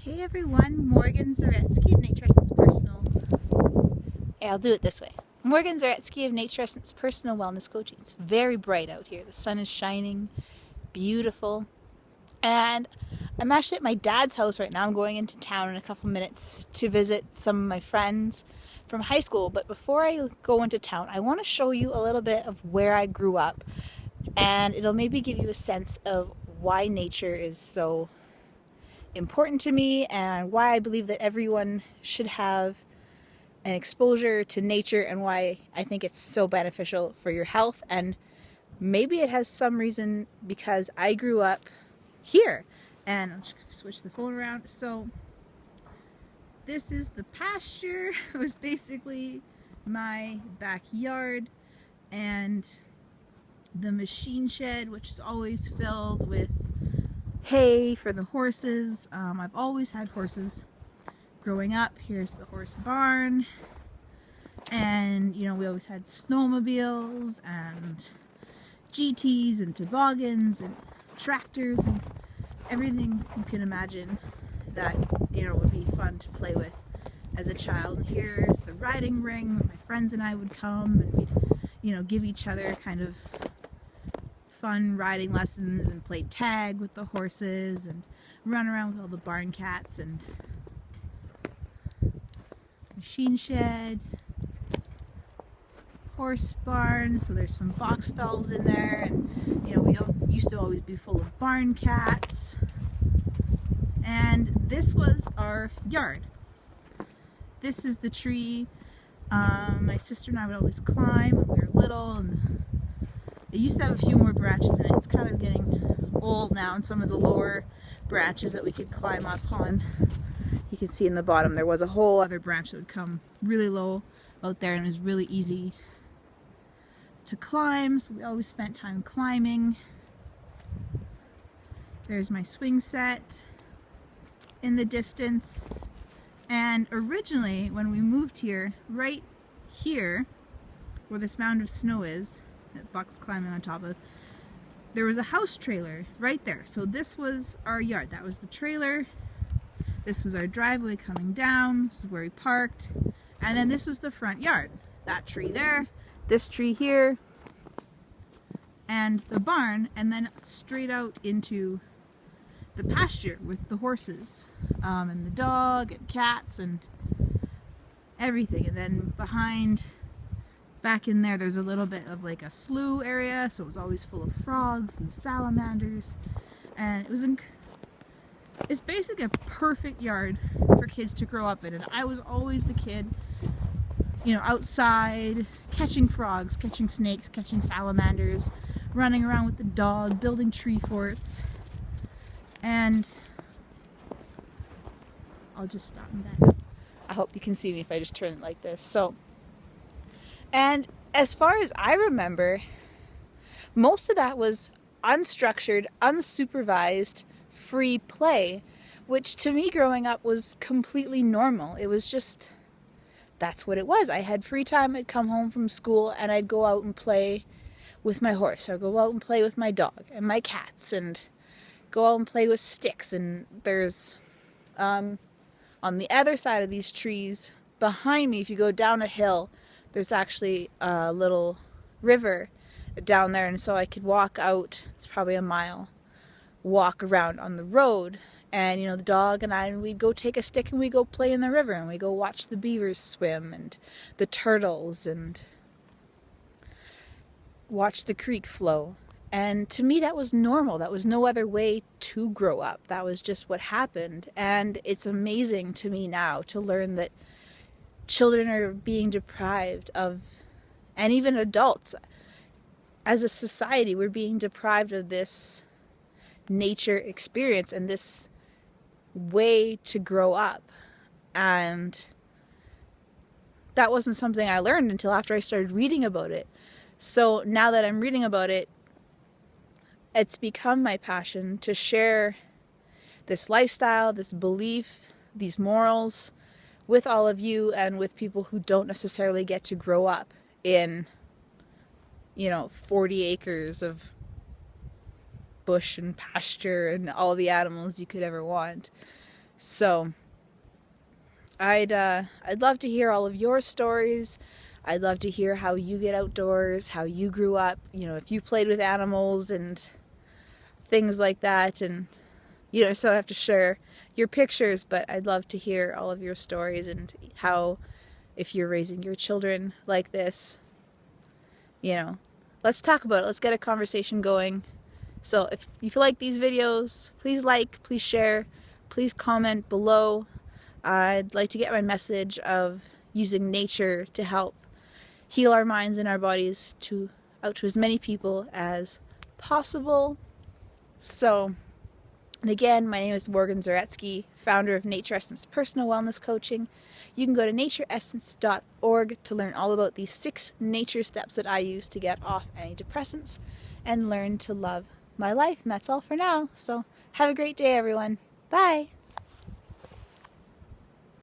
Hey everyone, Morgan Zaretsky of Naturessence Personal. Hey, I'll do it this way. Morgan Zaretsky of Naturessence Personal Wellness Coaching. It's very bright out here. The sun is shining, beautiful. And I'm actually at my dad's house right now. I'm going into town in a couple minutes to visit some of my friends from high school. But before I go into town, I want to show you a little bit of where I grew up. And it'll maybe give you a sense of why nature is so important to me and why I believe that everyone should have an exposure to nature and why I think it's so beneficial for your health. And maybe it has some reason because I grew up here. And I'll just switch the phone around. So this is the pasture. It was basically my backyard, and the machine shed, which is always filled with hay for the horses. I've always had horses growing up. Here's the horse barn, and we always had snowmobiles and GTs and toboggans and tractors and everything you can imagine that would be fun to play with as a child. And here's the riding ring where my friends and I would come, and we'd give each other kind of fun riding lessons and play tag with the horses and run around with all the barn cats. And machine shed, horse barn, so there's some box stalls in there, and we used to always be full of barn cats. And this was our yard. This is the tree my sister and I would always climb when we were little, and it used to have a few more branches in it. It's kind of getting old now, and some of the lower branches that we could climb up on, you can see in the bottom there was a whole other branch that would come really low out there, and it was really easy to climb, so we always spent time climbing. There's my swing set in the distance. And originally, when we moved here, right here where this mound of snow is that Buck's climbing on top of, there was a house trailer right there. So this was our yard. That was the trailer. This was our driveway coming down. This is where we parked. And then this was the front yard. That tree there, this tree here, and the barn, and then straight out into the pasture with the horses, and the dog and cats and everything. And then behind, back in there, there's a little bit of like a slough area, so it was always full of frogs and salamanders, and it's basically a perfect yard for kids to grow up in. And I was always the kid, outside catching frogs, catching snakes, catching salamanders, running around with the dog, building tree forts. And I'll just stop and back up. I hope you can see me if I just turn it like this. And as far as I remember, most of that was unstructured, unsupervised, free play, which to me growing up was completely normal. It was just, that's what it was. I had free time. I'd come home from school and I'd go out and play with my horse, or go out and play with my dog and my cats, and go out and play with sticks. And there's, on the other side of these trees behind me, if you go down a hill, there's actually a little river down there, and so I could walk out, it's probably a mile, walk around on the road, and the dog and I, we'd go take a stick and we'd go play in the river, and we'd go watch the beavers swim and the turtles and watch the creek flow. And to me that was normal. That was no other way to grow up. That was just what happened. And it's amazing to me now to learn that children are being deprived of, and even adults as a society, we're being deprived of this nature experience and this way to grow up. And that wasn't something I learned until after I started reading about it. So now that I'm reading about it, it's become my passion to share this lifestyle, this belief, these morals with all of you, and with people who don't necessarily get to grow up in 40 acres of bush and pasture and all the animals you could ever want. So I'd love to hear all of your stories. I'd love to hear how you get outdoors, how you grew up, you know, if you played with animals and things like that. And, you know, so I have to share your pictures, but I'd love to hear all of your stories and how, if you're raising your children like this, you know, let's talk about it. Let's get a conversation going. So if you like these videos, please like, please share, please comment below. I'd like to get my message of using nature to help heal our minds and our bodies out to as many people as possible. So, and again, my name is Morgan Zaretsky, founder of Naturessence Personal Wellness Coaching. You can go to naturessence.org to learn all about these 6 nature steps that I use to get off antidepressants and learn to love my life. And that's all for now. So have a great day, everyone. Bye.